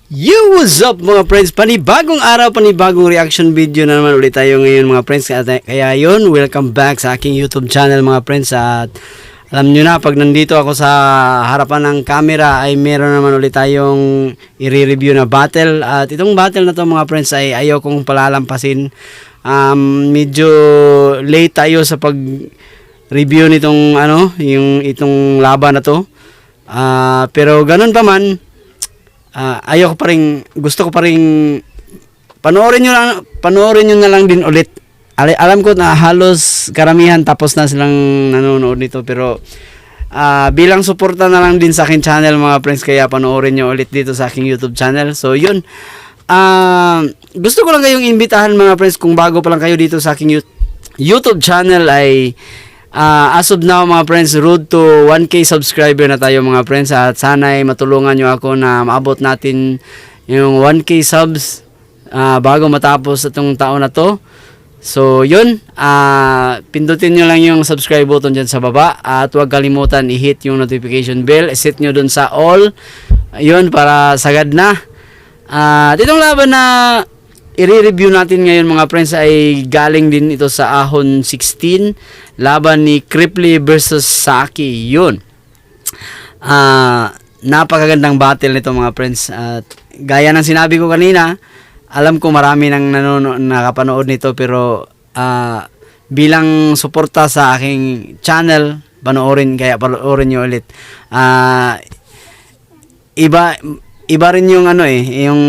Yo, what's up mga friends? Panibagong araw, panibagong reaction video na naman ulit tayo ngayon mga friends. Kaya yun, welcome back sa aking YouTube channel mga friends. At alam nyo na, pag nandito ako sa harapan ng camera ay meron naman ulit tayong i-review na battle. At itong battle na to mga friends ay ayaw kong palalampasin. Medyo late tayo sa pag-review nitong itong laban na to. Pero ganun pa man, ayoko pa rin, gusto ko pa rin panoorin nyo na lang din ulit. Alam ko na halos karamihan tapos na silang nanonood nito, pero bilang suporta na lang din sa akin channel mga friends, kaya panoorin nyo ulit dito sa aking YouTube channel. So yun, gusto ko lang kayong imbitahan mga friends, kung bago pa lang kayo dito sa aking YouTube channel ay as of now mga friends, road to 1K subscriber na tayo mga friends, at sana'y matulungan nyo ako na maabot natin yung 1K subs bago matapos itong taon na to. So yun, pindutin nyo lang yung subscribe button dyan sa baba, at huwag kalimutan i-hit yung notification bell, set nyo dun sa all, yun, para sagad na. Itong laban na i-review natin ngayon mga friends ay galing din ito sa Ahon 16, laban ni Cripply versus Saki. Yun, napakagandang battle nito mga friends, at gaya ng sinabi ko kanina, alam ko marami nang nakapanood nito, pero bilang suporta sa aking channel, panoorin nyo ulit. Iba rin yung yung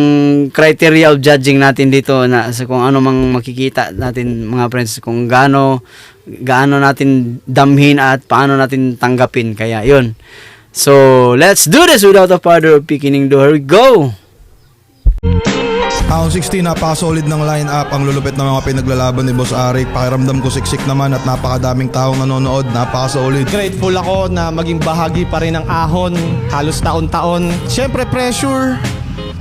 criteria of judging natin dito, na sa kung ano mang makikita natin mga friends, kung gaano natin damhin at paano natin tanggapin. Kaya yun. So, let's do this without a further beginning. Here we go. Ahon 16, napaka-solid ng line-up. Ang lulupit ng mga pinaglalaban ni Boss Arik. Pakiramdam ko siksik naman at napakadaming taong nanonood. Napaka-solid. Grateful ako na maging bahagi pa rin ng Ahon halos taon-taon. Siyempre pressure,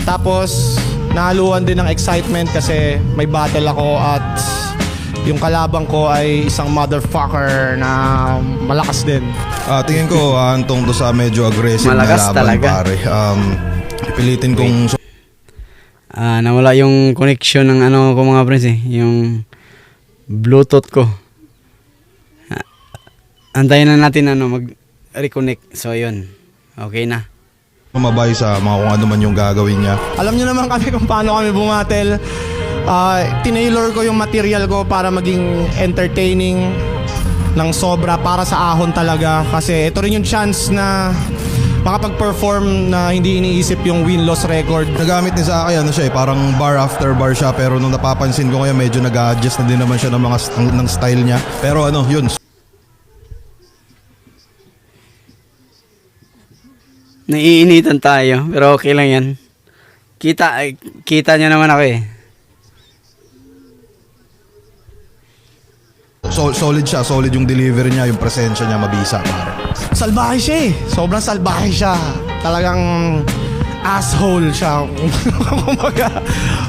tapos nahaluan din ng excitement kasi may battle ako at yung kalabang ko ay isang motherfucker na malakas din. Tingin ko antong to sa medyo aggressive Malakas na laban talaga. pare. Pipilitin kong Nawala yung connection ng ko mga friends yung Bluetooth ko. Antayin na natin mag-reconnect. So yun, okay na. sumabay sa mga kung ano man yung gagawin niya. Alam niyo naman kami kung paano kami bumatel. Tinailor ko yung material ko para maging entertaining ng sobra para sa Ahon talaga. Kasi ito rin yung chance na makapag-perform na hindi iniisip yung win-loss record. Nagamit ni Saki siya parang bar after bar siya, pero nung napapansin ko ngayon medyo nag-adjust na din naman siya ng style niya. Pero yun. Naiinitan tayo, pero okay lang yan. Kita niya naman ako eh. Solid siya, solid yung delivery niya, yung presensya niya, mabisa pare. Salbahe siya eh. Sobrang salbahe siya. Talagang asshole siya. Kumbaga,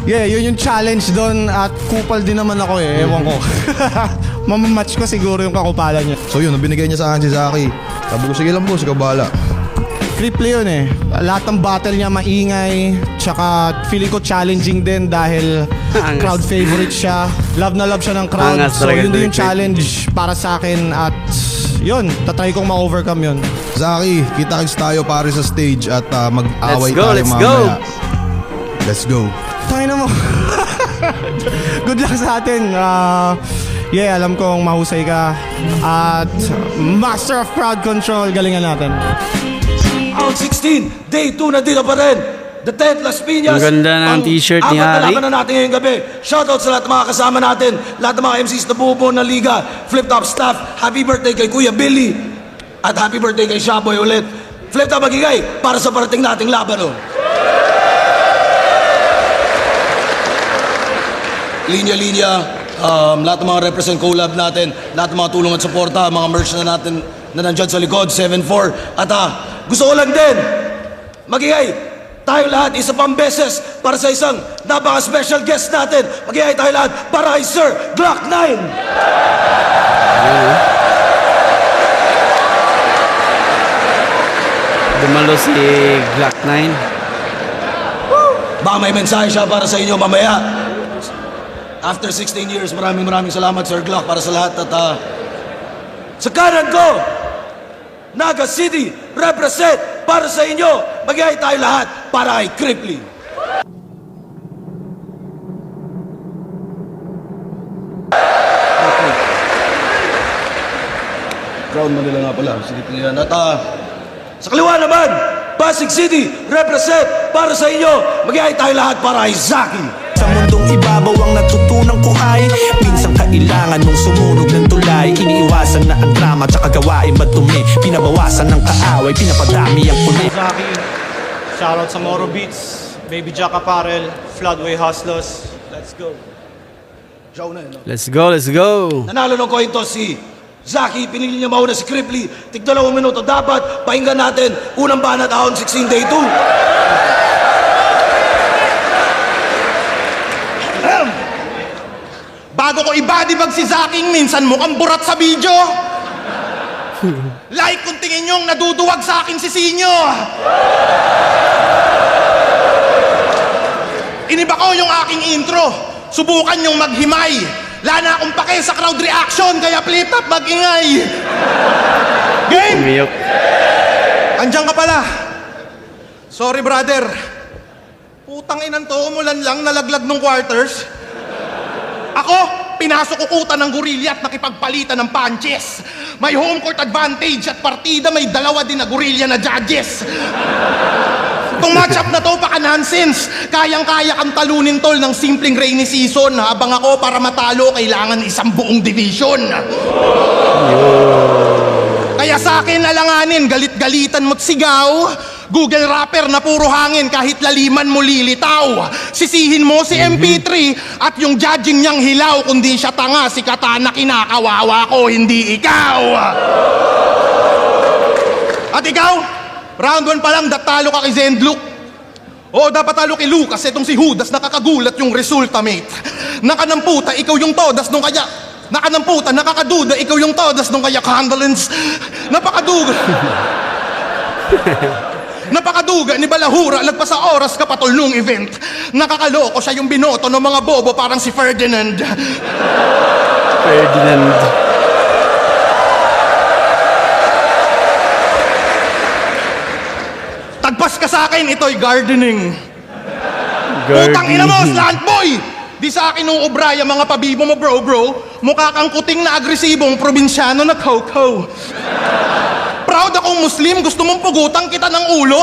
yun yung challenge doon, at kupal din naman ako eh. Ewan ko. Mamamatch ko siguro yung kakupalan niya. So yun, binigay niya sa akin si Saki. Sabi ko, sige lang boss, ikaw bahala. Cripply yun eh. Lahat ng battle niya maingay. Tsaka feeling ko challenging din dahil crowd favorite siya. Love na love siya ng crowd. Angas So talaga yun din yung si challenge para sa akin. At yun, tatry kong ma-overcome yun. Saki, kita-kits tayo pare sa stage at mag-away tayo Let's mamaya. go. Let's go. Tayo na mo. Good luck sa atin. Alam kong mahusay ka. At master of crowd control, galingan natin. Ahon 16, day 2 nandito pa rin. The 10th Las Piñas. Ang ganda ng t-shirt ni Harry. Ang natin ngayong gabi. Shoutout sa lahat ng mga kasama natin. Lahat ng mga MCs na bubuo ng liga. Flip Top staff. Happy birthday kay Kuya Billy. At happy birthday kay Shaboy ulit. Flip Top magigay para sa parating nating laban. Linya-linya. Lahat ng mga represent collab natin. Lahat ng mga tulong at suporta. Mga merch na natin na nandyan sa likod. 7-4. At gusto ko lang din magigay tayo lahat isa pang beses para sa isang napaka-special guest natin. Magigay tayo lahat para kay Sir Glock 9. Dumalo si Glock 9. Baka may mensahe siya para sa inyo mamaya. After 16 years, maraming salamat Sir Glock para sa lahat. At sa kanan ko, Naga City represent para sa inyo. Mag-iay tayo lahat para kay Cripply. Crown Manila nga pala. Sige, tingnan. At sa kaliwa naman, Pasig City represent para sa inyo. Mag-iay tayo lahat para kay Zaki. Sa mundong ibabaw ang natutunan ko ay minsan kailangan nung sumunog ng tulay. Iniiwasan na ang drama tsaka gawain madumi. Pinabawasan ng kaaway, pinapadami ang puni. Zaki, shoutout sa Moro Beats, Baby Jack Apparel, Floodway Hustlers. Let's go. Show na yun. Let's go, let's go. Nanalo ng coin toss si Zaki, pinili niya mauna si Cripply. Tig 2 minuto. Dapat pakinggan natin unang banat ahon 16 day 2. Bago ko ibadibag si Zaking, minsan mukhang burat sa video. Like kung tingin nyong naduduwag sa akin si Sinyo. Iniba ko yung aking intro. Subukan nyong maghimay. Lana akong pake sa crowd reaction, kaya flip top mag-ingay. Game! Umiyok. Andiyan ka pala. Sorry brother. Putang inang to, umulan lang, nalaglag ng quarters. Ako, pinasok kukutan ng gorilla at nakipagpalitan ng punches. May home court advantage at partida may 2 din na gorilla na judges. Itong matchup na to, baka nonsense. Kayang-kaya kang talunin tol ng simpleng rainy season. Habang ako, para matalo, kailangan isang buong division. Kaya sa akin alanganin, galit-galitan mo't sigaw. Google rapper na puro hangin kahit laliman mo lilitaw. Sisihin mo si MP3 at yung judging niyang hilaw. Kundi siya tanga, si Katana kinakawawa ko, hindi ikaw. At ikaw, round 1 pa lang, talo ka kay Zendluk. Oo, dapat talo kay Lucas, etong si Judas, nakakagulat yung resulta, mate. Nakanamputa, ikaw yung todas nung kaya... Nakanamputa, nakakaduda, ikaw yung todas nung kaya condolence. Napakaduga. Napakaduga ni Balahura, lagpas sa oras kapatol nung event. Nakakaloko siya yung binoto ng mga bobo parang si Ferdinand. Ferdinand. Tagpas ka sa akin, ito'y gardening. Putang ina mo, slant boy! Di sa akin nung obraya mga pabibo mo bro. Mukha kang kuting na agresibong probinsyano na Coco. Proud akong Muslim, gusto mong pugutan kita ng ulo.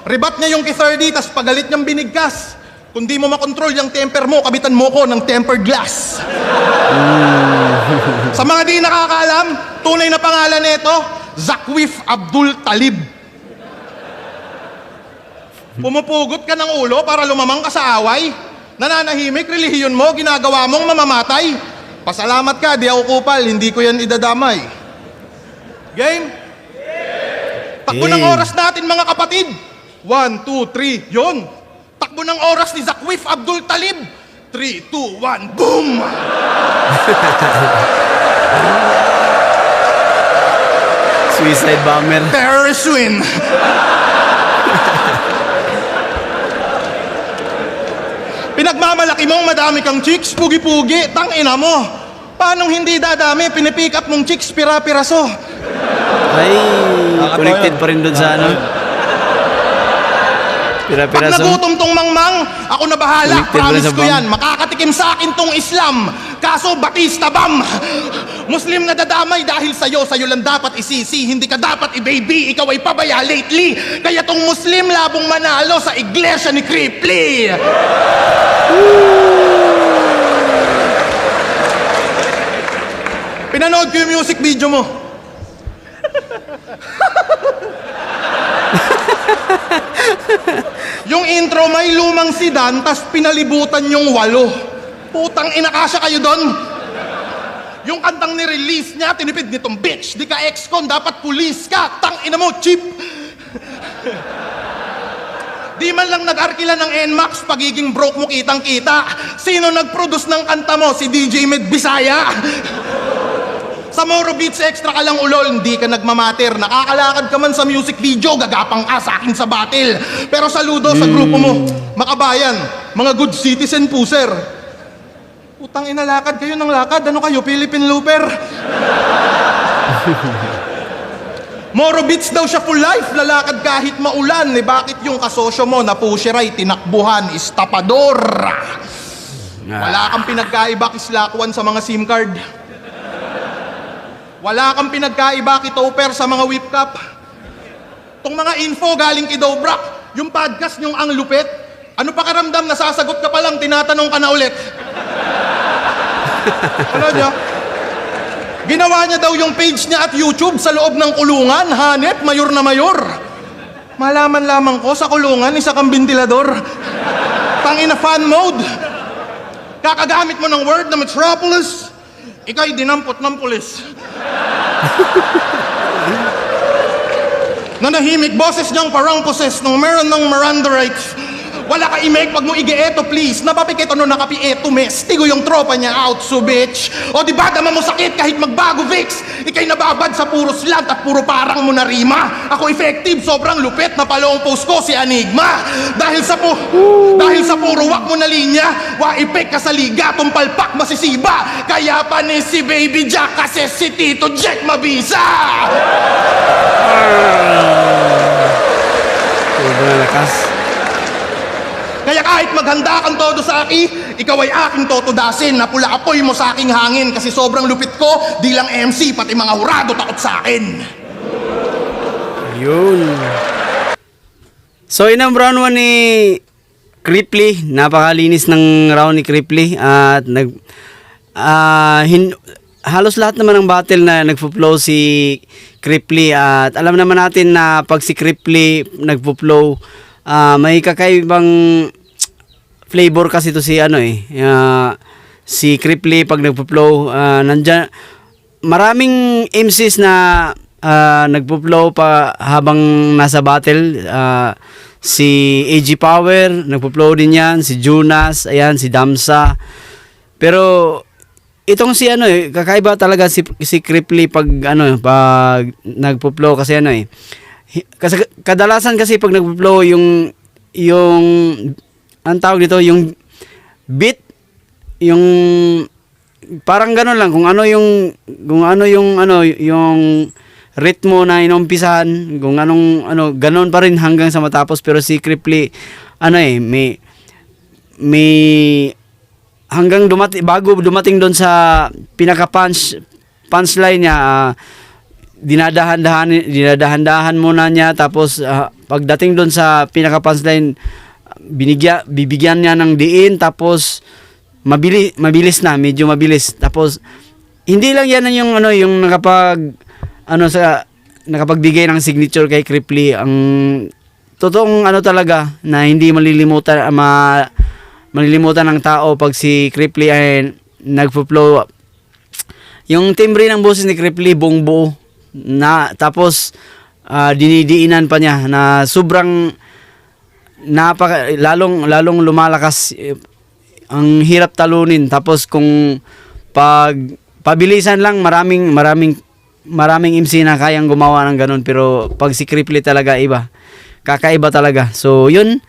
Rebat niya yung key-30, tas pagalit niyang binigkas. Kung di mo makontrol yung temper mo, kabitan mo ko ng tempered glass. Sa mga di nakakaalam, tunay na pangalan nito, Zakwif Abdul Talib. Pumupugot ka ng ulo para lumamang ka sa away. Nananahimik, relihiyon mo, ginagawa mong mamamatay. Pasalamat ka, di ako kupal, hindi ko yan idadamay. Game? Takbo ng oras natin mga kapatid. 1, 2, 3, yun. Takbo ng oras ni Zakwif Abdul Talib. 3, 2, 1, boom! Suicide bomber. Terrorist win. Pinagmamalaki mong madami kang chicks, pugi-pugi, tang ina mo. Paanong hindi dadami, pinipick up mong chicks, pira-piraso. Ay, connected pa rin doon sa ano. Pag Pira-piraso. nagutom tong mangmang, ako na bahala, Connected pa rin promise sa ko bam. yan. Makakatikim sa akin tong Islam. Kaso Batista Bam. Muslim na dadamay dahil sa'yo lang dapat isisi. Hindi ka dapat i-baby, ikaw ay pabaya lately. Kaya tong Muslim labong manalo sa iglesia ni Cripply. Pinanood ko yung music video mo. Yung intro may lumang sedan, tas pinalibutan yung 8. Putang inakasya kayo doon. Yung kantang ni-release niya, tinipid nitong bitch. Di ka ex-con, dapat pulis ka. Tang ina mo, cheap. Di man lang nag-arkila ng NMAX, pagiging broke mo kitang-kita. Sino nag-produce ng kanta mo? Si DJ Med Bisaya. Sa Moro Beats extra ka lang ulol, hindi ka nagmamater. Nakakalakad ka man sa music video, gagapang ka sa akin sa battle. Pero saludo sa grupo mo, makabayan, mga good citizen po, sir. Putang ina, lakad kayo ng lakad. Ano kayo, Philippine Looper? Moro Beats daw siya full life, lalakad kahit maulan. Eh bakit yung kasosyo mo na pusher ay tinakbuhan, istapador? Wala kang pinagkaiba kislakwan sa mga SIM card. Wala kang pinagkaiba kitoper sa mga whip cup. Tong mga info galing kay Dobrak, yung podcast niyong Ang Lupet, ano pa karamdam, nasasagot ka pa lang, tinatanong ka na ulit. Ano niya? Ginawa niya daw yung page niya at YouTube sa loob ng kulungan, hanep, mayor na mayor. Malaman lamang ko sa kulungan, isa kang bentilador. Tangina fan mode. Kakagamit mo ng word na metropolis, ika'y dinampot ng pulis. Nanahimik, boses niyang parang poses nung meron ng Miranda rights. Wala ka imake, wag mo ige-eto please. Napapikit ano nakapi-eto mes. Tigo yung tropa niya out, so bitch. O diba dama mo sakit kahit magbago Vicks. Ika'y nababad sa puro slant at puro parang mo na rima. Ako effective, sobrang lupit na palong post ko si Enigma. Dahil sa puro wak mo na linya, wa ipek ka sa liga, tumpalpak masisiba. Kaya pa ni si Baby Jack kasi si Tito Jack mabisa. Sobrang lakas. Kaya kahit maghanda kang todo sa akin, ikaw ay aking totodasin. Napula apoy mo sa aking hangin kasi sobrang lupit ko, di lang MC, pati mga hurado takot sa akin. Yun. So, yun ang round 1 ni Cripply. Napakalinis ng round ni Cripply. At halos lahat naman ng battle na nagpo-flow si Cripply. At alam naman natin na pag si Cripply nagpo-flow, may kakaibang flavor kasi to si si Cripply pag nagpo-flow. Nandiyan maraming MCs na nagpo-flow pa habang nasa battle. Si AG Power nagpo-flow din yan, si Jonas, ayan, si Damsa. Pero itong si kakaiba talaga si Cripply pag nagpo-flow kasi kasi kadalasan kasi pag nagpo-flow yung ang tawag dito, yung beat, yung parang gano'n lang, kung ano yung ritmo na inumpisahan, kung anong gano'n pa rin hanggang sa matapos. Pero si Cripply may hanggang bago dumating doon sa pinaka punchline niya, dinadahan muna niya, tapos pagdating doon sa pinaka punchline, bibigyan niya ng diin, tapos mabilis na, medyo mabilis. Tapos hindi lang yan yung nakapagbigay ng signature kay Cripply. Ang totoong talaga na hindi malilimutan ng tao pag si Cripply ay nagpo-flow. Yung timbre ng boses ni Cripply buong buo na, tapos dinidiinan pa niya na sobrang lalong lumalakas. Ang hirap talunin. Tapos kung pabilisan lang, maraming MC na kayang gumawa ng ganun, pero pag si Cripply talaga kakaiba talaga. So yun,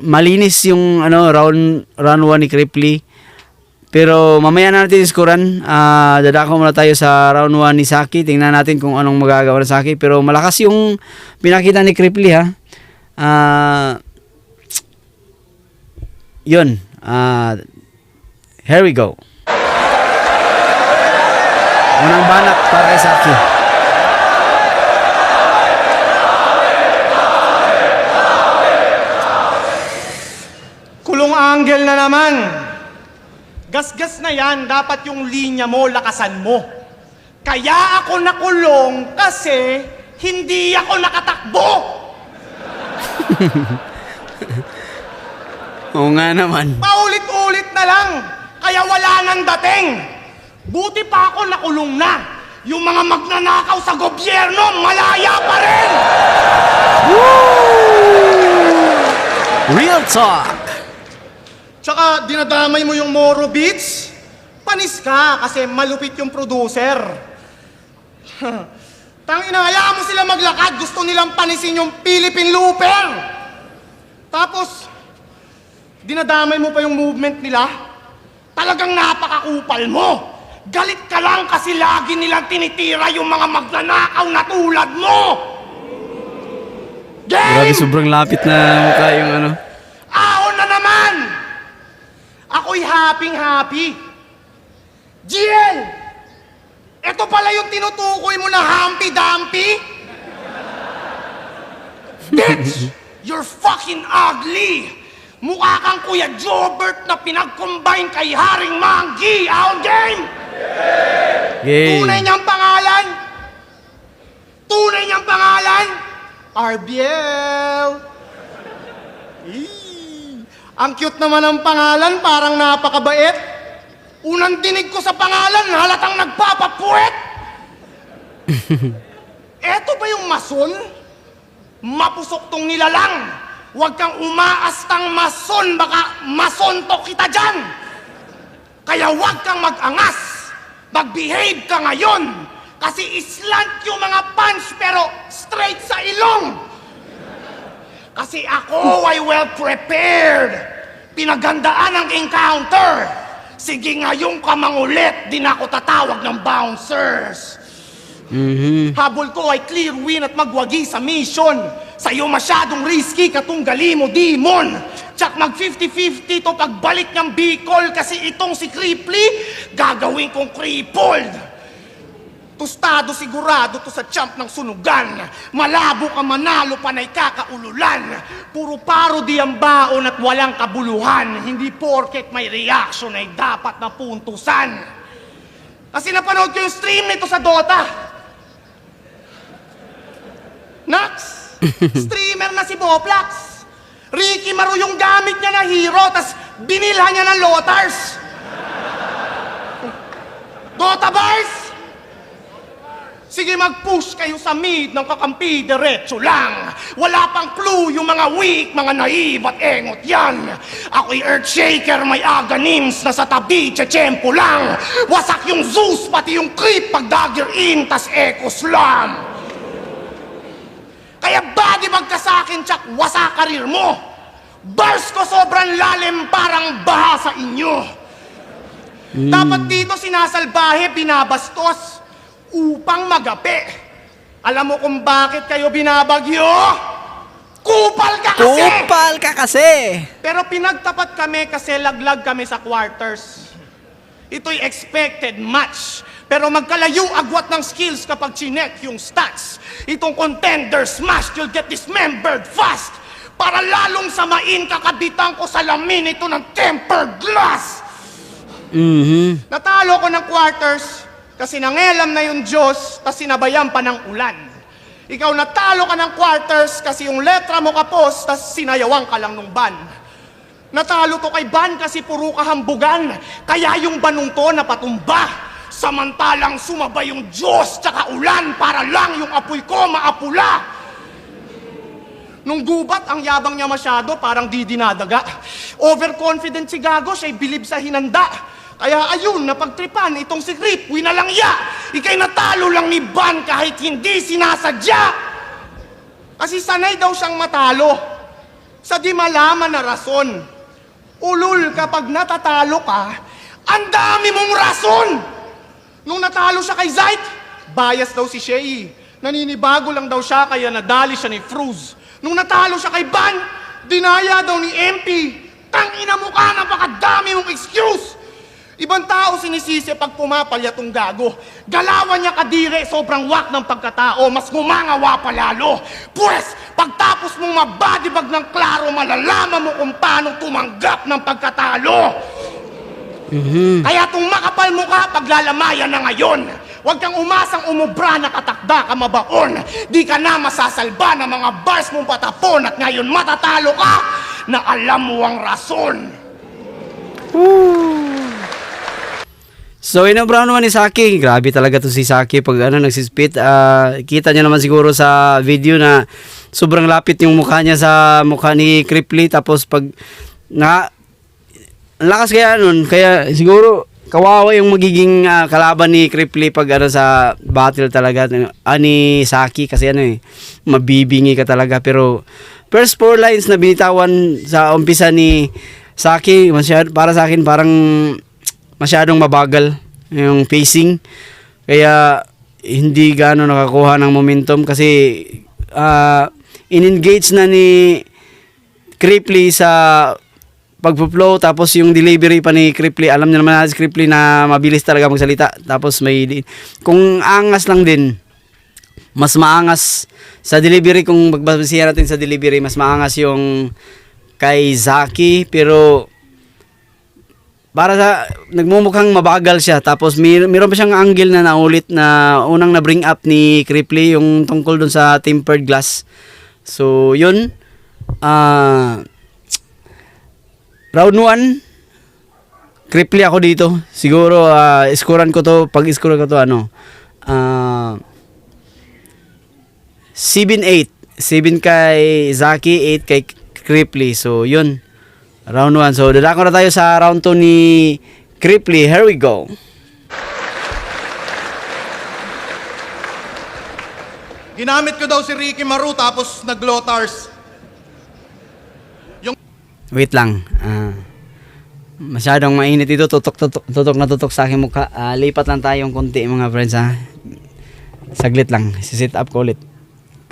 malinis yung round 1 ni Cripply. Pero mamaya na natin iskuran. Dadako muna tayo sa round 1 ni Saki. Tingnan natin kung anong magagawa ng Saki. Pero malakas yung pinakita ni Cripply, ha. Yun. Here we go. Unang banat para kay Saki. Kulong angle na naman. Gasgas na yan, dapat yung linya mo, lakasan mo. Kaya ako nakulong kasi hindi ako nakatakbo. Oo nga naman. Paulit-ulit na lang, kaya wala nang dating. Buti pa ako nakulong na. Yung mga magnanakaw sa gobyerno, malaya pa rin. Real talk. Tsaka dinadamay mo yung Moro Beats. Panis ka kasi malupit yung producer. Tangina, hayaan mo sila maglakad. Gusto nilang panisin yung Philippine Looper. Tapos, dinadamay mo pa yung movement nila. Talagang napakakupal mo. Galit ka lang kasi lagi nilang tinitira yung mga magnanakaw na tulad mo. Grabe, Game! sobrang lapit na mukha yung ano. Ahon na naman! Ako'y happy. GL! Ito pala yung tinutukoy mo na Humpty-Dumpty? Bitch! You're fucking ugly! Mukha kang Kuya Jobert na pinag-combine kay Haring Manggi! Ahon game! Game. Tunay niyang pangalan? RBL! Ang cute naman ng pangalan, parang napakabait. Unang dinig ko sa pangalan, halatang nagpapapuwet. Eto ba yung mason? Mapusok tong nilalang. Huwag kang umaastang mason, baka masontok kita dyan. Kaya huwag kang mag-angas. Mag-behave ka ngayon. Kasi islant yung mga punch pero straight sa ilong. Kasi ako ay well prepared. Pinagandaan ang encounter. Sige ngayong ka mangulit, di na ako tatawag ng bouncers. Habol ko ay clear win at magwagi sa mission. Sa'yo masyadong risky katunggali mo, demon. Tsak mag 50-50 to pagbalik ng Bicol kasi itong si Cripply, gagawin kong crippled. Tostado sigurado to sa champ ng sunugan. Malabo ka manalo panay kakaululan. Puro parody ang baon at walang kabuluhan. Hindi porket may reaction ay dapat napuntusan. Kasi napanood ko yung stream nito sa Dota. Nax! Streamer na si Boplax. Ricky Maru yung gamit niya na hero, tas binilhan niya ng Lotars. Dota bars! Sige, mag-push kayo sa mid ng kakampi, diretso lang. Wala pang clue yung mga weak, mga naive at engot yan. Ako'y Earthshaker, may agonims na sa tabi, tsetsempo lang. Wasak yung Zeus, pati yung creep, pag dagger in, tas echo slam. Kaya body bag ka sa akin, tsak, wasak karir mo. Bars ko sobrang lalim, parang baha sa inyo. Dapat dito sinasalbahe, binabastos. Upang magapi. Alam mo kung bakit kayo binabagyo? Kupal ka kasi! Kupal ka kasi! Pero pinagtapat kami kasi laglag kami sa quarters. Ito'y expected match. Pero magkalayo agwat ng skills kapag chinek yung stats. Itong contender smash, you'll get dismembered fast. Para lalong samain kakabitan ko sa lamin ito ng tempered glass. Natalo ko ng quarters. Kasi nangelam na yung Diyos, tas sinabayan pa ng ulan. Ikaw natalo ka ng quarters kasi yung letra mo kapos, tas sinayawang ka lang nung ban. Natalo to kay ban kasi puro kahambugan, kaya yung banong to napatumba. Samantalang sumabay yung Diyos tsaka ulan para lang yung apoy ko maapula. Nung gubat, ang yabang niya masyado, parang di dinadaga. Overconfident si Gago, siya'y bilib sa hinanda. Kaya ayun, napagtripan itong si Crip, winalangya. Ika'y natalo lang ni Ban kahit hindi sinasadya. Kasi sanay daw siyang matalo sa di malaman na rason. Ulul, kapag natatalo ka, ang dami mong rason. Nung natalo siya kay Zayt, bias daw si Shay. Naninibago lang daw siya kaya nadali siya ni Fruz. Nung natalo siya kay Ban, dinaya daw ni MP. Tangina mo ka, napakadami mong excuse. Ibang tao sinisisi pag pumapalya tong Gago. Galawan niya kadire, sobrang wak ng pagkatao, mas ngumangawa pa lalo. Pwes, pagtapos mong mabadibag ng klaro, malalaman mo kung paano tumanggap ng pagkatalo. Kaya tong makapal mo ka, paglalamayan na ngayon. Huwag kang umasang umubra na katakda ka mabaon. Di ka na masasalba ng mga bars mong patapon at ngayon matatalo ka na alam mo ang rason. So, inobra naman ni Saki. Grabe talaga to si Saki pag nagsispit. Kita niya naman siguro sa video na sobrang lapit yung mukha niya sa mukha ni Cripply. Tapos pag ang lakas kaya nun, kaya siguro kawawa yung magiging kalaban ni Cripply pag ano sa battle talaga ni Saki kasi ano mabibingi ka talaga, pero first 4 lines na binitawan sa umpisa ni Saki para sa akin parang masyadong mabagal yung pacing, kaya hindi gaano nakakuha ng momentum kasi in-engage na ni Cripply sa pag-flow, tapos yung delivery pa ni Cripply, alam niyo naman si Cripply na mabilis talaga magsalita, tapos kung angas lang din, mas maangas sa delivery, kung magbabasihan natin sa delivery, mas maangas yung kay Zaki, pero para sa nagmumukhang mabagal siya, tapos meron pa siyang angle na naulit na unang na bring up ni Cripply, yung tungkol dun sa tempered glass. So yun, round 1, Cripply ako dito. Siguro, pag-scorean ko to, 7-8. 7 kay Zaki, 8 kay Cripply. So, yun. Round 1. So, dadako na tayo sa round 2 ni Cripply. Here we go. Ginamit ko daw si Ricky Maru tapos nag-Lotars. Wait lang. Masyadong mainit ito. Tutok sa aking mukha. Lipat lang tayong konti mga friends ha. Saglit lang. Sisit up ko ulit.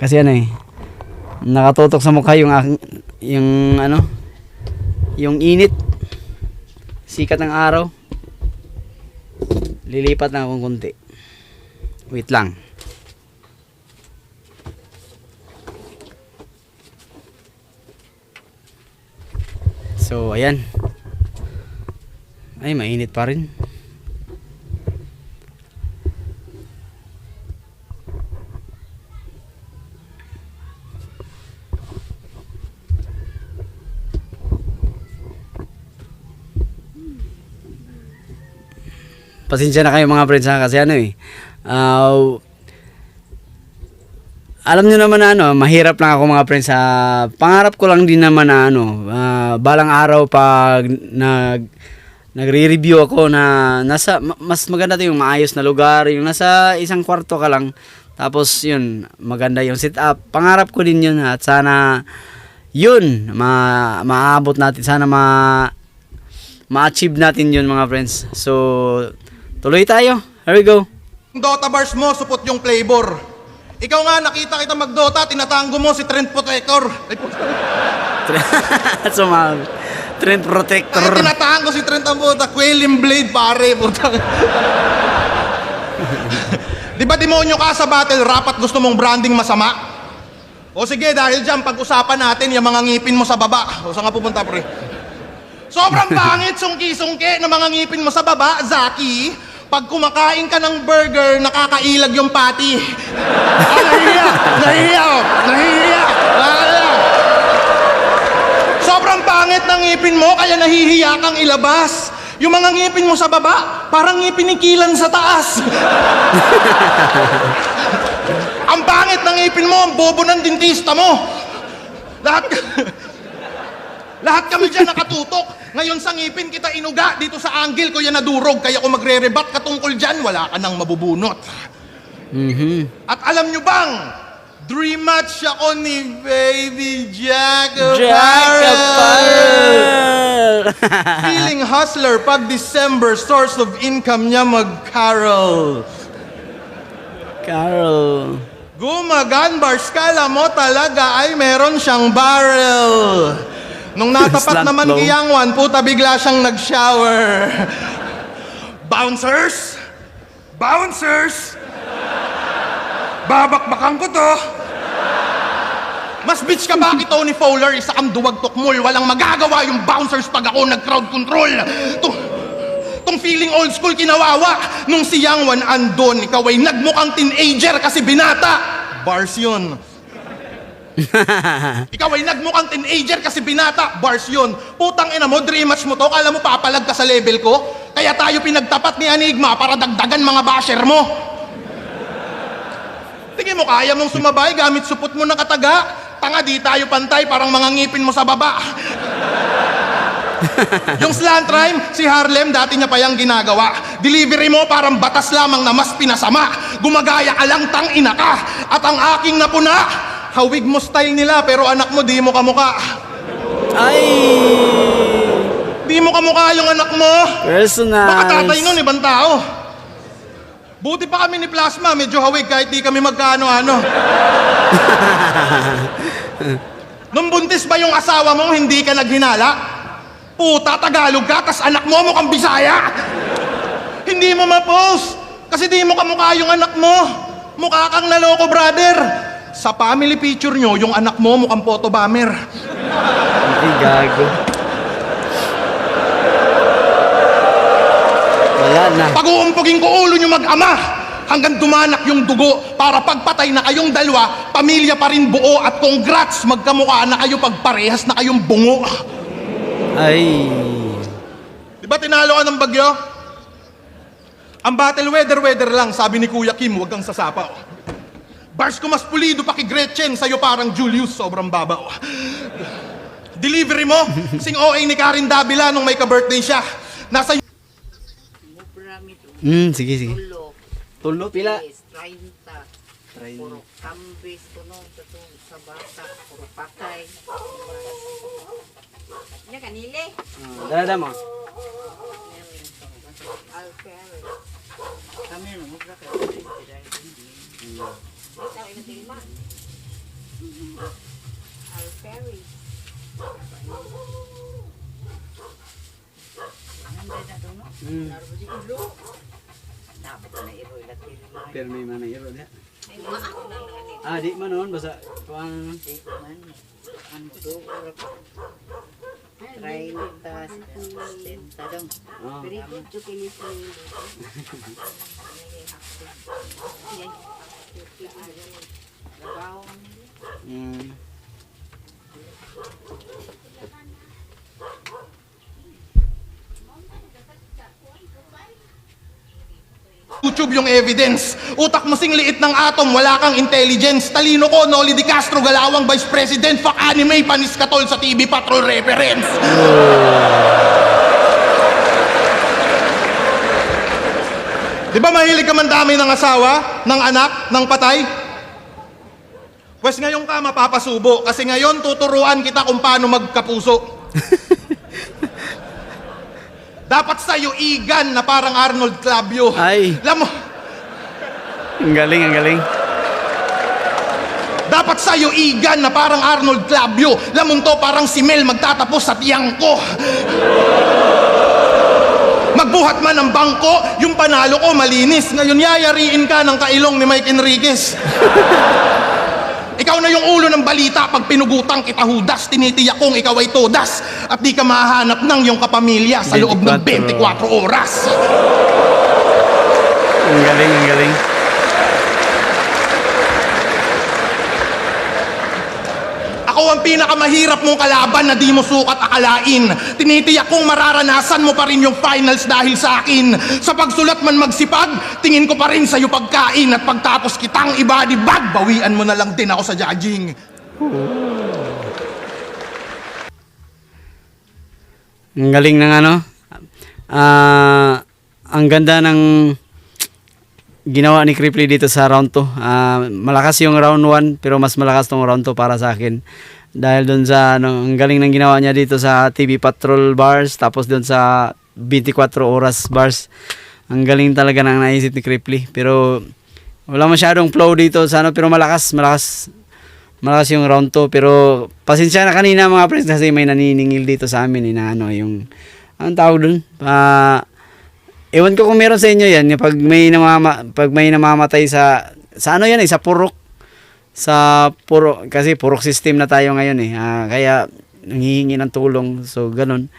Kasi nakatutok sa mukha yung init. Sikat ng araw. Lilipat lang akong konti. Wait lang. So, ayan. Ay, mainit pa rin. Pasensya na kayo mga friends ha, kasi alam nyo naman na mahirap lang ako mga friends. Pangarap ko lang din naman na balang araw pag nagre-review ako na mas maganda yung maayos na lugar, yung nasa isang kwarto ka lang, tapos yun, maganda yung setup. Pangarap ko din yun at sana yun, maabot natin, sana ma-achieve natin yun mga friends. So, tuloy tayo. Here we go. Dota bars mo, supot yung flavor. Ikaw nga, nakita kita mag-Dota, tinatango mo si Trend Protector. Ay, Trend Protector. Ay, tinatango si Trent ang puta. Quelling Blade, pare. Puta. Di ba demonyo ka sa battle rap at gusto mong branding masama? O sige, dahil dyan, pag-usapan natin yung mga ngipin mo sa baba. O saan nga pupunta, pre? Sobrang pangit, sungki-sungki ng mga ngipin mo sa baba, Zaki. Pag kumakain ka ng burger, nakakailag yung patty. Nahihiya. Sobrang pangit ng ngipin mo, kaya nahihiya kang ilabas. Yung mga ngipin mo sa baba, parang ngipin ni Kilan sa taas. Ang pangit ng ngipin mo, ang bobo ng dentista mo. Lahat kami dyan nakatutok. Ngayon sa ngipin kita inuga, dito sa angle ko yan nadurog. Kaya kung magre-rebat ka tungkol dyan, wala ka nang mabubunot. At alam nyo bang, dream match ako ni Baby Jack Apparel. Feeling hustler pag December, source of income niya mag-carol. Carol. Gumaganbars, kala mo talaga ay meron siyang barrel. Nung natapat Slant naman low. kay Yangwan, puta bigla siyang nag-shower. Bouncers! Bouncers! Babakbakan ko to. Mas bitch ka ba kay Tony Fowler? Isa kang duwag tukmul. Walang magagawa yung bouncers pag ako nag-crowd control. Tong feeling old school kinawawa. Nung si Yangwan andon, ikaw ay nagmukhang teenager kasi binata. Bars yun. Ikaw ay nagmukhang teenager kasi binata. Bars yun. Putang ina mo, dream match mo to. Kala mo papalag ka sa level ko? Kaya tayo pinagtapat ni Enigma para dagdagan mga basher mo. Tingin mo, kaya mong sumabay gamit supot mo na kataga? Tanga, di tayo pantay, parang mga ngipin mo sa baba. Yung slant rhyme, si Harlem dati niya pa yung ginagawa. Delivery mo parang batas lamang na mas pinasama. Gumagaya ka lang, tang ina ka. At ang aking napuna, hawig mo style nila pero anak mo di mo kamuka. Ay! Di mo kamukha yung anak mo. Personal. Baka tatay nun, ibang tao. Buti pa kami ni Plasma, medyo hawig kahit di kami magkaano-ano. Nung buntis ba yung asawa mo, hindi ka naghinala? Puta, Tagalog ka, tas anak mo mukhang Bisaya. Hindi mo ma-post, kasi di mo kamukha yung anak mo. Mukha kang naloko, brother. Sa family picture nyo, yung anak mo mukhang photo bomber. Ay, gago. Wala na. Pag-uumpugin ko ulo nyo mag-ama hanggang dumanak yung dugo para pagpatay na kayong dalawa, pamilya pa rin buo at congrats, magkamukha na kayo pagparehas na kayong bungo. Ay. Di ba tinalo ka ng bagyo? Ang battle weather lang, sabi ni Kuya Kim, huwag kang sasapaw. Bars ko mas pulido pa kay Gretchen, sa'yo parang Julius, sobrang babaw. Delivery mo, sing OA ni Karen Davila nung may ka-birthday siya. Nasa Sige, sige. Tulo, pila? 30. Puro kambis, tunong, tutong, sa bata, puro patay. Nya kanile? Dala mo. Alferes. Kami no, mura ka. Ito ina tilma. Alferes. Nanda na doon, no? Naroon di ulo. Dapat na iro ilatil. Pero may mana iro niya. Di manon basa kuang Ano to? 30, 70 dong. Very good to kinis mo. Yan. Trabaho nila. YouTube yung evidence. Utak mo sing liit ng atom, wala kang intelligence. Talino ko, Noli Di Castro, galawang vice president, fuck anime, panis katol sa TV Patrol reference. Di ba mahilig ka man dami ng asawa, ng anak, ng patay? Pwes ngayon ka mapapasubo, kasi ngayon tuturuan kita kung paano magkapuso. Dapat sa'yo igan na parang Arnold Clavio. Ay. Alam mo, Ang galing, ang galing. dapat sa'yo igan na parang Arnold Clavio. Lamon to parang si Mel magtatapos sa tiyang ko. Magbuhat man ng bangko, yung panalo ko malinis. Ngayon yayariin ka ng kailong ni Mike Enriquez. Ikaw na yung ulo ng balita pag pinugutang kita hudas, tinitiyak kong ikaw ay todas at di ka mahanap ng iyong kapamilya sa loob ng 24 oras. Ang galing, ang galing. Ako ang pinakamahirap mong kalaban na di mo sukat akalain. Tinitiyak kong mararanasan mo pa rin yung finals dahil sa akin. Sa pagsulat man magsipag, tingin ko pa rin sa'yo pagkain. At pagtapos kitang i-body bag, bawian mo na lang din ako sa judging. Ang galing ng ano. Ang ganda ng ginawa ni Kripley dito sa round 2. Malakas yung round 1 pero mas malakas tong round 2 para sa akin. Dahil doon sa ang galing ng ginawa niya dito sa TV Patrol bars tapos doon sa 24 oras bars. Ang galing talaga ng naisip ni Kripley. Pero wala masyadong flow dito sa pero malakas yung round 2 pero pasensya na kanina mga friends kasi may naniningil dito sa amin na yung anong tawag doon? Ewan ko kung meron sa inyo yan, pag may namamatay sa ano yan sa purok. Sa purok, kasi purok system na tayo ngayon kaya nanghihingi ng tulong. So ganun.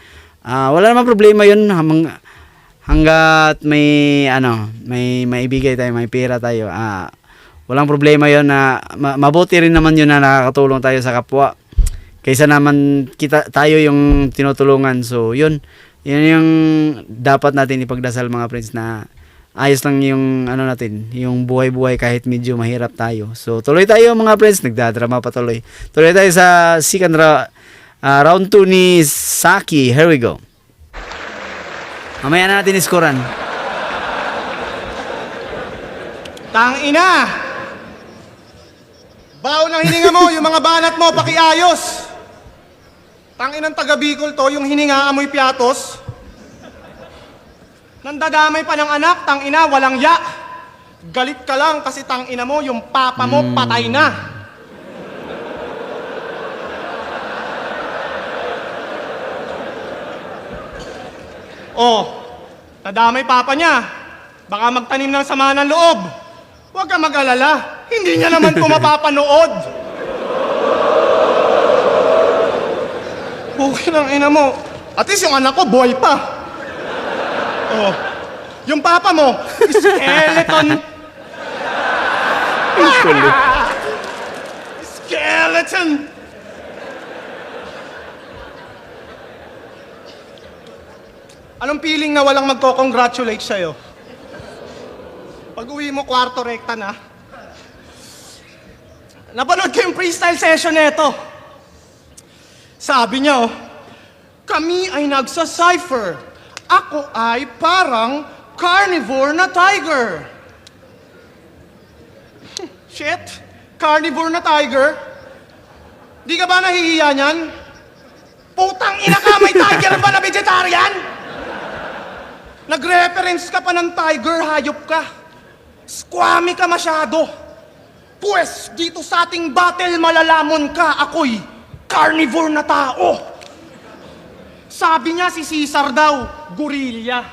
Wala namang problema yun hanggat may maibigay tayo, may pera tayo. Walang problema yun na mabuti rin naman yun na nakakatulong tayo sa kapwa. Kaysa naman tayo yung tinutulungan. So yun yung dapat natin ipagdasal mga friends na ayos lang yung natin, yung buhay-buhay kahit medyo mahirap tayo. So tuloy tayo mga friends, nagdadrama pa tuloy. Tuloy tayo sa second Round 2 ni Saki. Here we go. Mamaya na natin iskoran. Tangina! Baon ng hininga mo, yung mga banat mo, pakiayos! Tanginang taga Bicol to, yung hininga amoy piatos. Nandadamay pa ng anak, tangina, walang ya. Galit ka lang kasi tangina mo, yung papa mo patay na. Oh, nadamay papa niya. Baka magtanim ng sama ng loob. Huwag ka mag-alala, hindi niya naman ko mapapanood. Okay lang, ina mo. At least yung anak ko, boy pa. Oh, yung papa mo, skeleton. Skeleton. Anong feeling na walang magko-congratulate sa'yo? Pag uwi mo, kwarto rekta na. Napanood ko yung freestyle session nito. Sabi niya, oh, kami ay nagsa-cypher. Ako ay parang carnivore na tiger. Shit, carnivore na tiger? Di ka ba nahihiya niyan? Putang ina ka, may tiger ba na vegetarian? Nag-reference ka pa ng tiger, hayop ka. Squammy ka masyado. Pwes, dito sa ating battle malalamon ka, ako'y carnivore na tao. Sabi niya si Caesar daw, gorilla.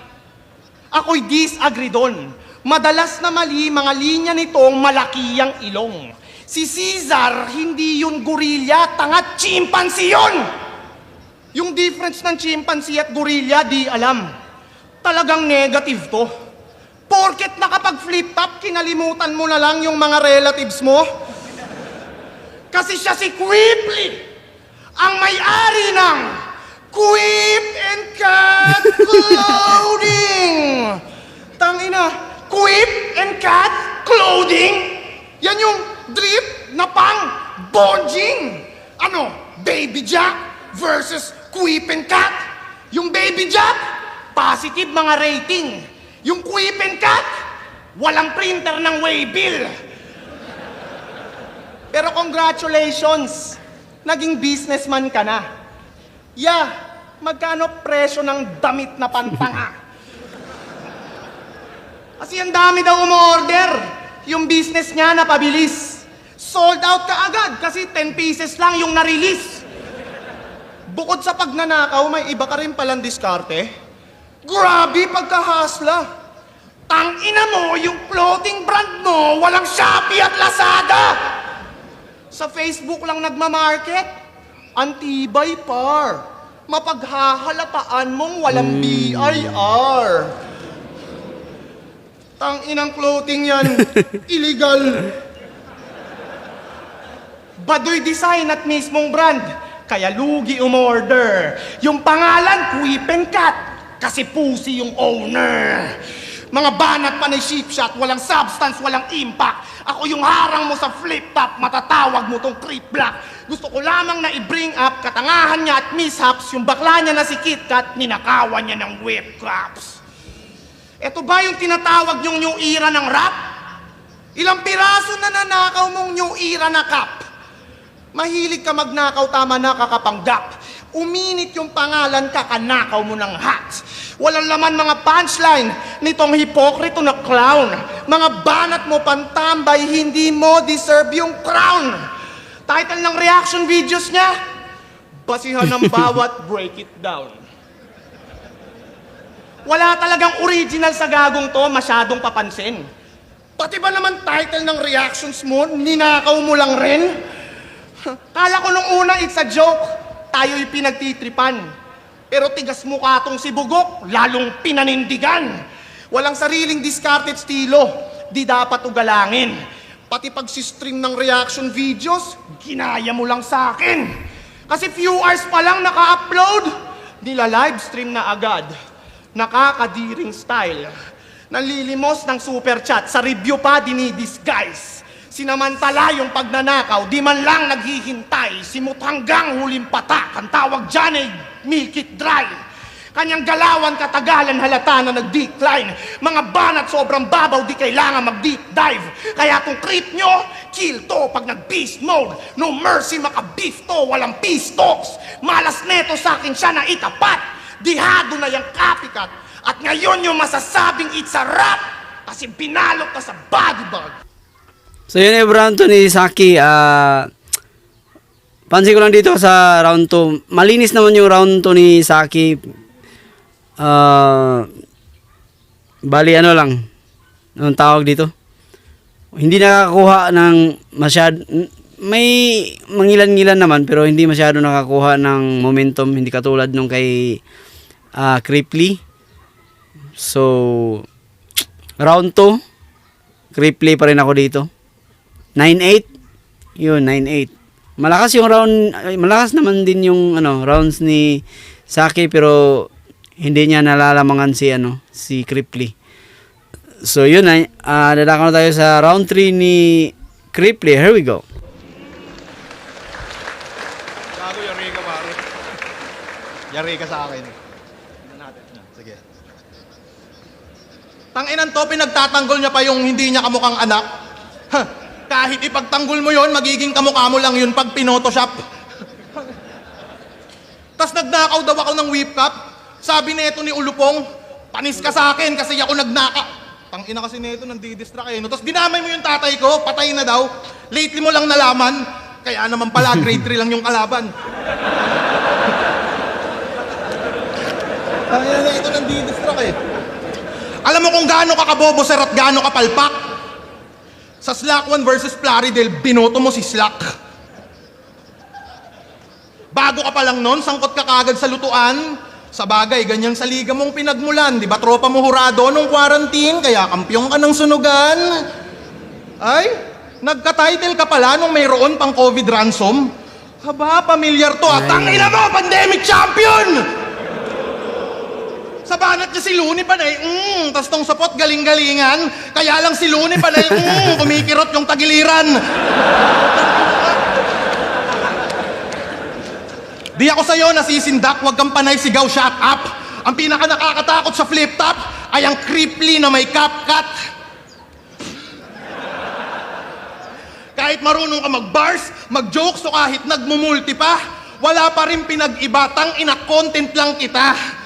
Ako'y disagree doon. Madalas na mali mga linya nitong malakiyang ilong. Si Caesar, hindi yun gorilla, tanga chimpanzee yun! Yung difference ng chimpanzee at gorilla, di alam. Talagang negative to. Porket nakapag-flip top, kinalimutan mo na lang yung mga relatives mo. Kasi siya si Quiply, ang may-ari ng Quip and Cat Clothing. Tangina, Quip and Cat Clothing? Yan yung drip na pang bonjing. Ano, Baby Jack versus Quip and Cat? Yung Baby Jack, positive mga rating. Yung Quip and Cat, walang printer ng waybill. Pero congratulations, naging businessman ka na. Yeah, magkano presyo ng damit na pantanga? Kasi ang dami daw umorder. Yung business niya napabilis. Sold out ka agad kasi 10 pieces lang yung na-release. Bukod sa pagnanakaw, may iba ka rin palang diskarte. Grabe pagkahasla. Tangina mo, yung clothing brand mo, walang Shopee at Lazada. Sa Facebook lang nagmamarket. Antibay par. Mapaghahalataan mong walang BIR. Tanginang clothing yan. Illegal. Baduy design at mismong brand. Kaya lugi umorder. Yung pangalan, Quip and Cat. Kasi pusi yung owner. Mga banat pa na ship shot, walang substance, walang impact. Ako yung harang mo sa flip top, matatawag mo tong creep black. Gusto ko lamang na i-bring up katangahan niya at mishaps, yung bakla niya na si Kit Kat, ninakawan niya ng whip craps. Eto ba yung tinatawag yung new era ng rap? Ilang piraso na nanakaw mong new era na cap? Mahilig ka magnakaw, tama na kakapanggap. Uminit yung pangalan, kakanakaw mo ng hat. Walang laman mga punchline nitong hipokrito na clown. Mga banat mo pantambay, hindi mo deserve yung crown. Title ng reaction videos niya, basihan ng bawat break it down. Wala talagang original sa gagong to, masyadong papansin. Pati ba naman title ng reactions mo, ninakaw mo lang rin? Kala ko nung una it's a joke, tayo'y pinagtitripan. Pero tigas mukha tong si Bugok, lalong pinanindigan. Walang sariling discarded estilo, di dapat ugalangin. Pati pag-stream ng reaction videos, ginaya mo lang sa akin. Kasi few hours pa lang naka-upload, nila live stream na agad. Nakakadiring style. Nanlilimos ng super chat, sa review pa dinidisguise. Sinamantala yung pagnanakaw, di man lang naghihintay. Simot hanggang huling patak, ang tawag dyan ay milk it dry. Kanyang galawan katagalan halata na nag-decline. Mga banat sobrang babaw, di kailangan mag-deep dive. Kaya kung creep nyo, kill to pag nag-beast mode. No mercy, maka-beef to, walang peace talks. Malas neto sa akin siya na itapat. Dihado na yung copycat. At ngayon yung masasabing it's a rap kasi binalot ka sa body bag. So yun yung round 2 ni Saki. Pansin ko lang dito sa round 2. Malinis naman yung round 2 ni Saki. Bali ano lang. Anong tawag dito? Hindi nakakakuha ng may mangilan-ngilan naman pero hindi masyado nakakuha ng momentum. Hindi katulad nung kay Cripply. So round 2 Cripply pa rin ako dito. 9-8. Yun, 9-8. Malakas yung round, malakas naman din yung rounds ni Saki pero hindi niya nalalamangan si Cripply. So yun na, dadako na tayo sa round 3 ni Cripply. Here we go. Gago, yari ka pare. Yari ka sa akin. Sige. Tanginan to, pinagtatanggol niya pa yung hindi niya kamukhang anak. Ha, kahit ipagtanggol mo yon, magiging kamukha mo lang yun pag pinotoshop. Tas nagnakaw daw ako ng whip cup. Sabi neto ni Ulupong, panis ka sa akin kasi ako nagnaka. Tangina kasi neto, nandidistract eh. No? Tapos dinamay mo yung tatay ko, patay na daw. Lately mo lang nalaman, kaya naman pala grade 3 lang yung kalaban. Tangina neto, nandidistract eh. Alam mo kung gaano ka kabobo sir at gaano ka palpak? Sa Slack 1 versus Plaridel, binoto mo si Slack. Bago ka pa lang nun, sangkot ka kagad sa lutuan. Sa bagay, ganyan sa liga mong pinagmulan. Di ba tropa mo hurado nung quarantine, kaya kampyong ka ng sunugan? Ay, nagka-title ka pala nung mayroon pang COVID ransom? Haba, pamilyar to. At tangina mo, pandemic champion! Sa banat niya si Looney Panay, tas tong sapot galing-galingan, kaya lang si Looney Panay, kumikirot yung tagiliran. Di ako sa'yo nasisindak, wag kang panay sigaw, shut up. Ang pinaka nakakatakot sa flip top ay ang Cripply na may CapCut. Kahit marunong ka mag-bars, mag-jokes, o kahit nagmumulti pa, wala pa rin pinag-iba, tang-ina content lang kita.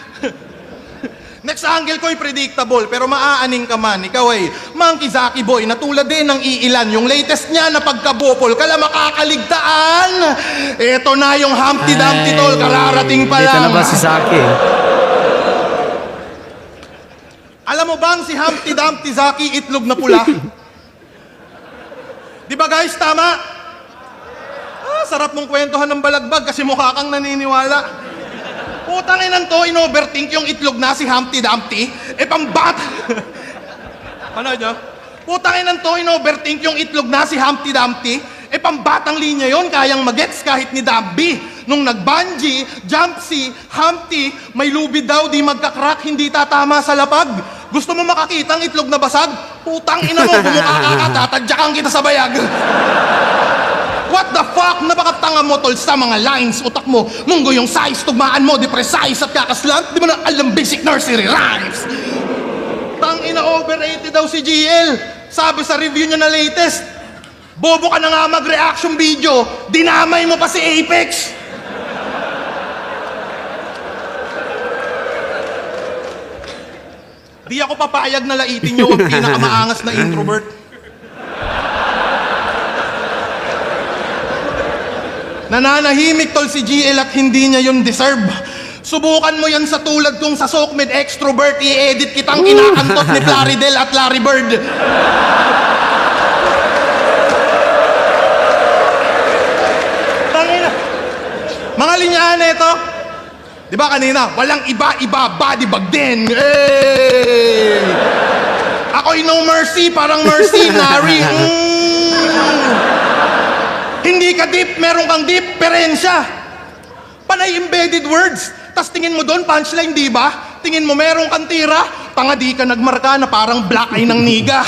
Next angle ko'y predictable, pero maaaning ka man. Ikaw ay Monkey Zaki Boy, na tulad din ng iilan. Yung latest niya na pagkabopol, kala makakaligtaan. Eto na yung Humpty Dumpty tol, kararating pa lang. Dito na ba si Saki? Alam mo bang si Humpty Dumpty Zaki itlog na pula? Di ba guys, tama? Sarap mong kwentuhan ng balagbag kasi mukha kang naniniwala. Putang inan to, in-overthink yung itlog na si Humpty Dumpty. Pambat! Ano nyo? Putang inan to, in-overthink yung itlog na si Humpty Dumpty. Pambatang linya yon, kayang magets kahit ni Dabby. Nung nag-bungee, jump si Humpty, may lubid daw, di magkakrak, hindi tatama sa lapag. Gusto mo makakita ang itlog na basag? Putang ina mo, bumukha ka, tatadyakan kita sa bayag. What the fuck? Napakatanga mo tol sa mga lines. Utak mo, munggo yung size, tugmaan mo, di precise at kakaslant. Di mo na alam basic nursery rhymes. Tangina, overrated daw si GL. Sabi sa review niya na latest, bobo ka na nga mag-reaction video, dinamay mo pa si Apex. Di ako papayag na laitin niyo ang pinakamaangas na introvert. Nananahimik tol si GL at hindi niya yun deserve. Subukan mo yan sa tulad kong sa Sokmed extrovert, i-edit kitang kinakantot ni Plaridel at Larry Bird. Tangina. Mga linyaan ito. Di ba kanina, walang iba-iba, body bag din. Hey! Ako'y no mercy, parang mercenary. Hindi ka deep, meron kang diferensya. Panay embedded words. Tas tingin mo doon, punchline, di ba? Tingin mo meron kang tira, tanga di ka nagmarka na parang black eye ng niga.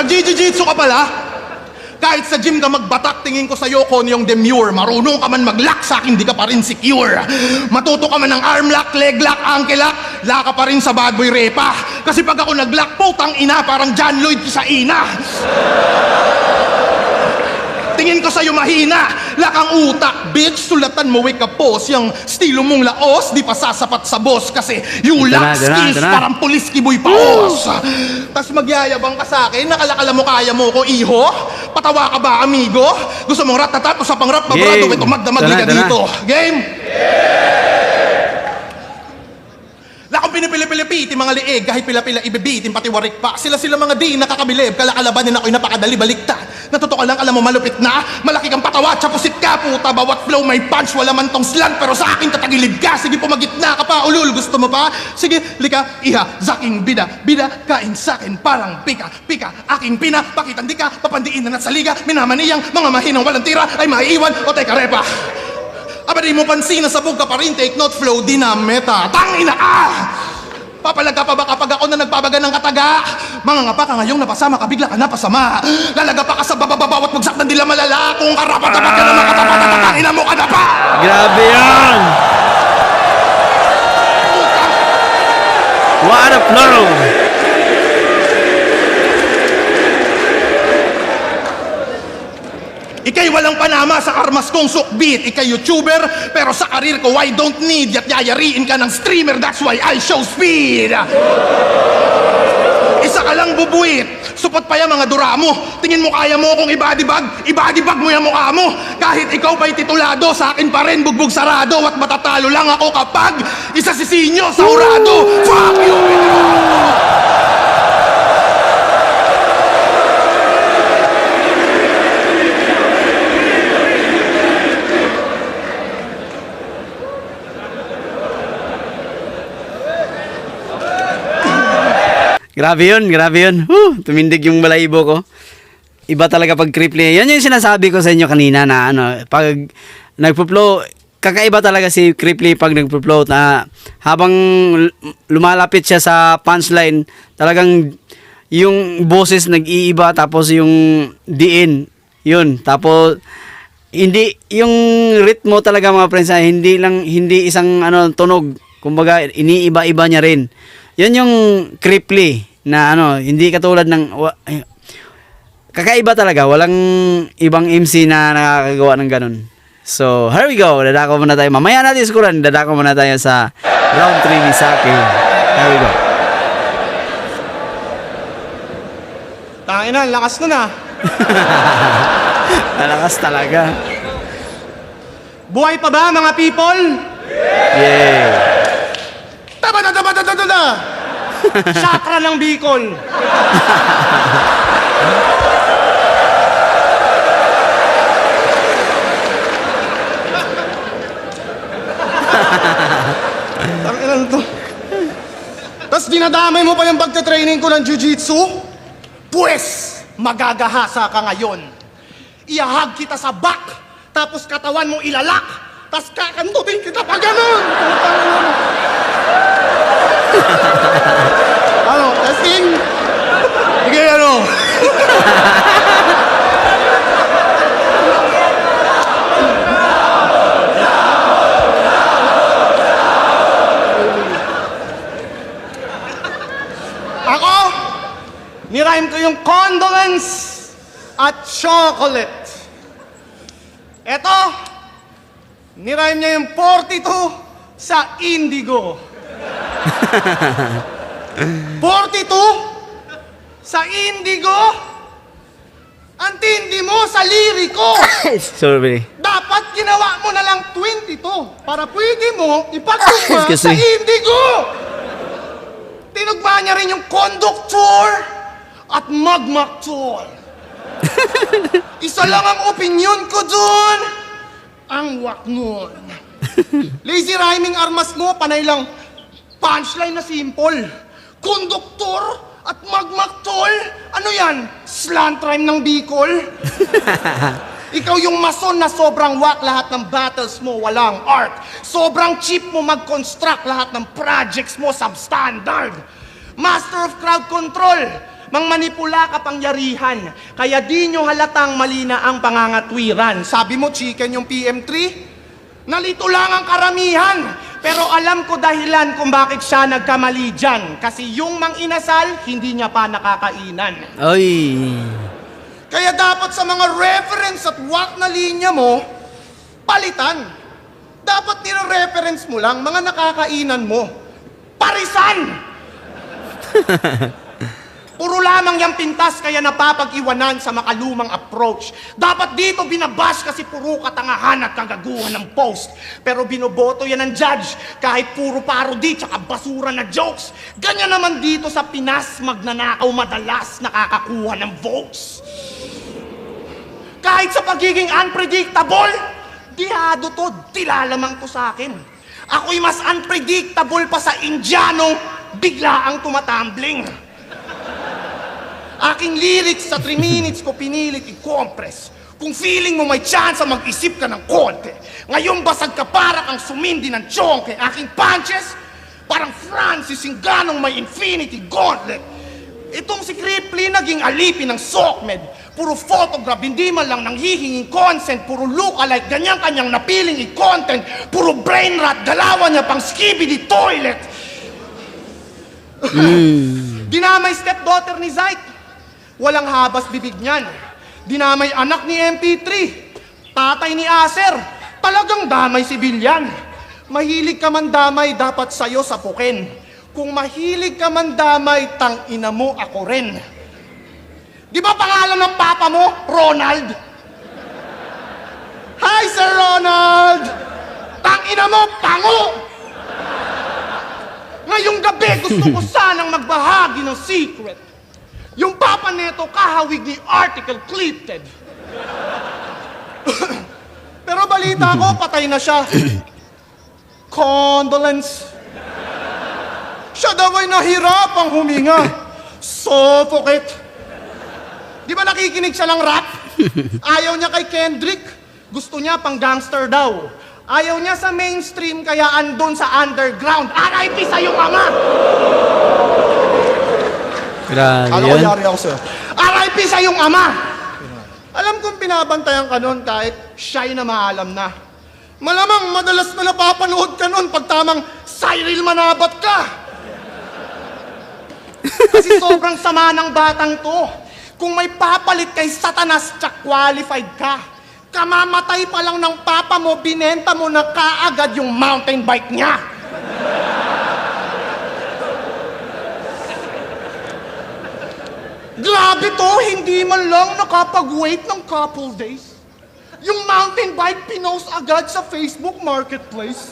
Nag-jiu-jitsu ka pala? Kahit sa gym ka magbatak, tingin ko sa'yo kon yung demure. Marunong ka man mag-lock, sa akin di ka pa rin secure. Matuto ka man ng arm lock, leg lock, ankle lock, la ka pa rin sa bad boy repa. Kasi pag ako nag-lock, putang ina, parang John Lloyd sa ina. Tingin ko sa'yo mahina, lakang utak, bitch. Sulatan mo wake up pose, yung estilo mong laos, di pa sasapat sa boss. Kasi you lack skills, parang pulis kiboy paos. Tas magyayabang ka sa'kin, nakalakala mo kaya mo ko, iho? Patawa ka ba, amigo? Gusto mong ratatat o sa pangrap, pabrado, ito magdamag ka dito. Game? Lakang pinipili-pilipiti, mga liig, kahit pila-pila ibibitin, pati warik pa. Sila mga di nakakabilib, kalakalabanin ako'y napakadali baliktad. Natuto ka lang, alam mo malupit na, malaki kang patawa, tsapusit ka, puta, bawat flow may punch, wala man tong slant, pero sa akin tatagilid ka, sige pumagitna ka pa, ulul, gusto mo pa? Sige, lika, iha, zaking bida, kain sakin, parang pika, aking pina, pakitan di ka, papandiin na sa liga, minamaniyang, mga mahinang walang tira, ay maiiwan, o teka repa. Aba di mo pansin na sabog ka pa rin, take note, flow di na meta, tangina ka! Papalag ka pa ba kapag ako na nagbabaga ng kataga? Mga ngapa ka ngayong napasama ka, bigla ka napasama. Lalaga pa ka sa bababa at bagsak ng dila malala. Kung karapat-dapat ka na makatapat-tapatangin mo ka na pa! Grabe yan! What a flow! Ika'y walang panama sa karmas kong sukbit. Ika'y YouTuber, pero sa karir ko I don't need. At yayariin ka ng streamer, that's why I show speed. Isa ka lang bubuit. Supot pa yung mga dura mo. Tingin mo kaya mo kung ibadibag mo yung mukha mo. Kahit ikaw pa'y titulado, sa akin pa rin bugbog sarado. At matatalo lang ako kapag isa si Sinyo sa hurado. Fuck you! Grabe yun. Tumindig yung balahibo ko. Iba talaga pag cripply. Yan yung sinasabi ko sa inyo kanina na pag nagpo-flow, kakaiba talaga si cripply pag nagpo-flow na habang lumalapit siya sa punchline, talagang yung boses nag-iiba tapos yung diin, yun. Tapos hindi yung ritmo talaga mga friends, hindi isang tunog. Kumbaga iniiba-iba niya rin. Yan yung cripply na hindi katulad ng kakaiba talaga, walang ibang MC na nakakagawa ng ganun. So, here we go. Dadako muna tayo. Mamaya natin iskuran. Dadako muna tayo sa round 3 ni Saki. Here we go. Tangina, lakas nun ah. Malakas talaga. Buhay pa ba mga people? Yeah. Tama na! Chakra ng Bicol. Tanginan to. Tapos dinadamay mo pa yung pagte-training ko ng jiu-jitsu? Pues, magagahasa ka ngayon. Iahag kita sa back, tapos katawan mo ilalak, tapos kakandutin kita pa ganun. Ano, testing? Sige, Ako, nirhyme ko yung condolence at chocolate. Eto, nirhyme niya yung 42 sa indigo. 42 sa indigo? Ang tindi mo sa liriko. Sorry. Dapat ginawa mo na lang 22 para pwede mo ipagtugma Excuse sa me. indigo. Tinugma niya rin yung conductor at magmaktor. Isa lang ang opinion ko dun. Ang wak nun. Lazy rhyming armas mo, panay lang punchline na simple. Konduktor at magmaktol? Ano yan? Slant rhyme ng Bicol? Ikaw yung mason na sobrang wak, lahat ng battles mo walang art. Sobrang cheap mo mag-construct, lahat ng projects mo substandard. Master of crowd control. Mangmanipula kapangyarihan. Kaya di nyo halatang mali na ang pangangatwiran. Sabi mo, chicken yung PM3? Nalito lang ang karamihan. Pero alam ko dahilan kung bakit siya nagkamali dyan. Kasi yung mang-inasal, hindi niya pa nakakainan. Oy. Kaya dapat sa mga reference at walk na linya mo, palitan. Dapat nire-reference mo lang mga nakakainan mo. Parisan! Puro lamang yung pintas kaya napapag-iwanan sa makalumang approach. Dapat dito binabash kasi puro katangahan at kagaguhan ng post. Pero binoboto yan ng judge kahit puro parody tsaka basura na jokes. Ganyan naman dito sa Pinas, magnanakaw madalas nakakakuha ng votes. Kahit sa pagiging unpredictable, dihado to, dilalamang to sa akin. Ako'y mas unpredictable pa sa Indianong bigla ang tumatumbling. Aking lyrics sa 3 minutes ko pinilit i-compress. Kung feeling mo may chance mag-isip ka ng konti. Ngayon basag ka para kang sumindi ng chonke. Aking punches, parang Francis Ngannou may infinity gauntlet. Itong si Cripply naging alipin ng SOCMED. Puro photograph, hindi man lang nanghihinging consent. Puro look-alike, ganyan kanyang napiling i-content. Puro brain rot, galawan niya pang skibidi toilet. Dinamay stepdaughter ni Zayt. Walang habas bibig niyan. Dinamay anak ni MP3. Tatay ni Acer. Talagang damay si Bilyan. Mahilig ka man damay, dapat sa'yo sapukin. Kung mahilig ka man damay, tang ina mo ako rin. Di ba pangalan ng papa mo, Ronald? Hi, Sir Ronald! Tang ina mo, pango! Ngayong gabi, gusto ko sanang magbahagi ng secret. Yung papa neto kahawig ni article clipped. Pero balita ko, patay na siya. Condolence. Siya daw ay nahirapang huminga. Suffocate. Di ba nakikinig siya ng rap? Ayaw niya kay Kendrick. Gusto niya pang gangster daw. Ayaw niya sa mainstream kaya andun sa underground. RIP sa iyong ama! Grabe Ano yan. yari ako sa'yo? RIP sa iyong ama! Alam kong binabantayan ka nun kahit siya'y na maalam na. Malamang madalas na napapanood ka nun pag tamang Cyril Manabat ka. Kasi sobrang sama ng batang to. Kung may papalit kay Satanas, tsak qualified ka. Kamamatay pa lang ng papa mo, binenta mo na kaagad yung mountain bike niya. Grabe to, hindi man lang nakapag-wait ng couple days. Yung mountain bike pinost agad sa Facebook Marketplace.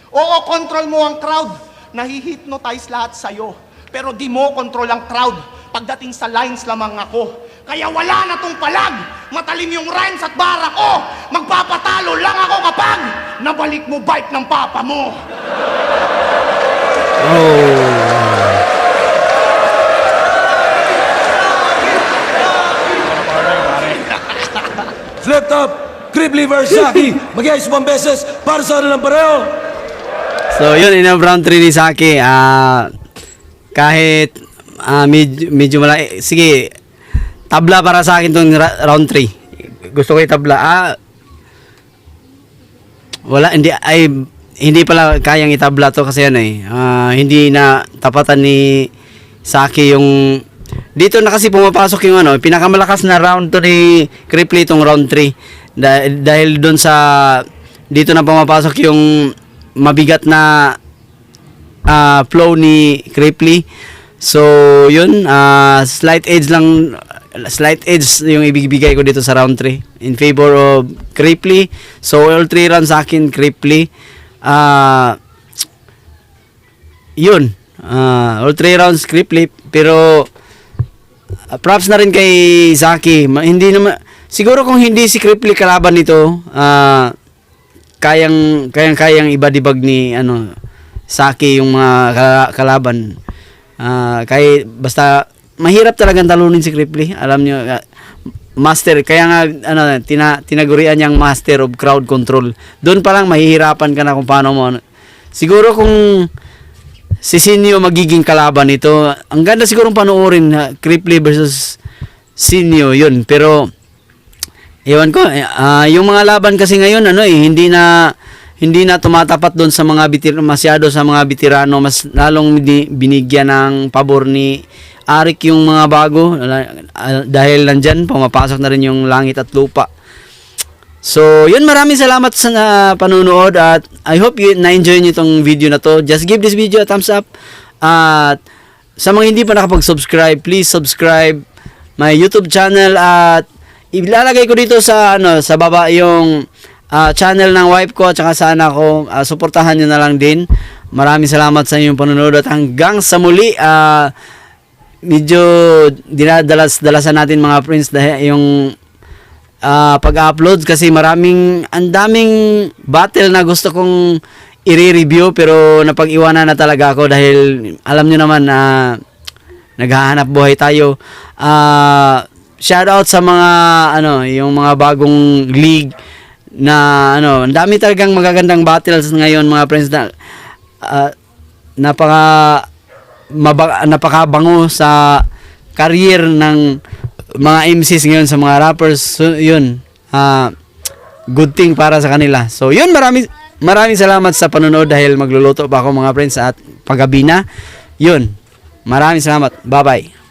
Oo, control mo ang crowd. Nahihypnotize lahat sa'yo. Pero di mo control ang crowd. Pagdating sa lines lamang ako. Kaya wala na tong palag. Matalim yung rhymes at bara ko. Magpapatalo lang ako kapag nabalik mo bike ng papa mo. Flip top, Cripply versus Saki. Mag-iayos pang beses para sa ano ng pareho. So yun, in round 3 ni Saki. Kahit medyo malaki. Sige, tabla para sa akin tong round 3. Gusto ko yung tabla. Wala, hindi pala kayang itabla to kasi ano hindi na tapatan ni Saki yung dito na kasi pumapasok yung pinakamalakas na round to ni Cripply itong round 3 dahil doon sa dito na pumapasok yung mabigat na flow ni Cripply. So yun, slight edge yung ibibigay ko dito sa round 3 in favor of Cripply. So all 3 rounds sa akin Cripply. Yun, all 3 rounds Cripply, pero props na rin kay Saki. Hindi naman siguro kung hindi si Cripply kalaban nito, kayang ibadibag ni Saki yung mga kalaban. Kaya basta mahirap talagang talunin si Cripply. Alam niyo, master, kaya nga tinagurian niyang master of crowd control. Doon pa lang mahihirapan ka na kung paano mo. Siguro kung si Sinyo magiging kalaban nito. Ang ganda sigurong panoorin, Cripply versus Sinyo, yun. Pero ewan ko, yung mga laban kasi ngayon hindi na tumatapat doon sa mga masyado sa mga veterano, mas lalong binigyan ng pabor ni Arik yung mga bago dahil nandyan pumapasok na rin yung langit at lupa. So, yun, maraming salamat sa panunood at I hope na-enjoy nyo itong video na to. Just give this video a thumbs up. At sa mga hindi pa nakapag-subscribe, please subscribe my YouTube channel at ilalagay ko dito sa sa baba yung channel ng wife ko at saka sa anak ko. Suportahan nyo na lang din. Maraming salamat sa inyong panunood at hanggang sa muli. Medyo dinadalas-dalasan natin mga friends dahil yung pag-upload kasi ang daming battle na gusto kong i-review pero napag-iwanan na talaga ako dahil alam nyo naman na naghahanap buhay tayo. Shout out sa mga yung mga bagong league na ang dami talagang magagandang battles ngayon mga friends na napakabango sa career ng mga MCs ngayon sa mga rappers. So, yun, good thing para sa kanila. So yun, maraming salamat sa panonood dahil magluluto pa ako mga friends at paggabi na. Yun, maraming salamat. Bye bye.